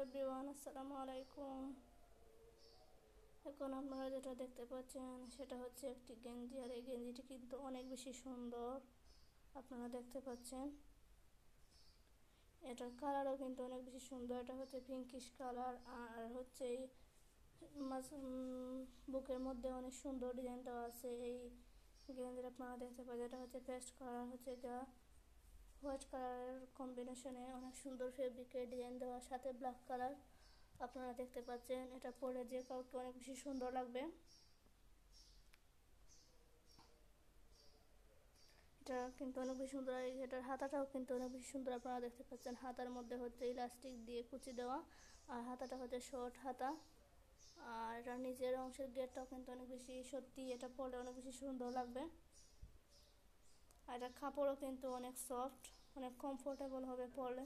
Everyone, আসসালামু আলাইকুম। এখন আপনারা যেটা দেখতে পাচ্ছেন সেটা হচ্ছে একটি গেঞ্জি, আর এই গেঞ্জিটি কিন্তু অনেক বেশি সুন্দর। আপনারা দেখতে পাচ্ছেন এটার কালারও কিন্তু অনেক বেশি সুন্দর। এটা হচ্ছে পিঙ্কিশ কালার, আর হচ্ছে এই বুকের মধ্যে অনেক সুন্দর ডিজাইন দেওয়া আছে। এই গেঞ্জিটা আপনারা দেখতে পাচ্ছেন, এটা হচ্ছে পেস্ট কালার, হচ্ছে এটা হোয়াইট কালারের কম্বিনেশনে অনেক সুন্দর ফেব্রিকের ডিজাইন দেওয়ার সাথে ব্ল্যাক কালার। আপনারা দেখতে পাচ্ছেন এটা পরে যে কাউকে অনেক বেশি সুন্দর লাগবে। এটা কিন্তু অনেক বেশি সুন্দর। এটার হাতাটাও কিন্তু অনেক বেশি সুন্দর। আপনারা দেখতে পাচ্ছেন হাতার মধ্যে হচ্ছে ইলাস্টিক দিয়ে কুচি দেওয়া, আর হাতাটা হচ্ছে শর্ট হাতা। আর এটার নিচের অংশের গেটটাও কিন্তু অনেক বেশি, সত্যি এটা পরলে অনেক বেশি সুন্দর লাগবে। আর এটার কাপড়ও কিন্তু অনেক সফট, অনেক কমফোর্টেবল হবে পরলে।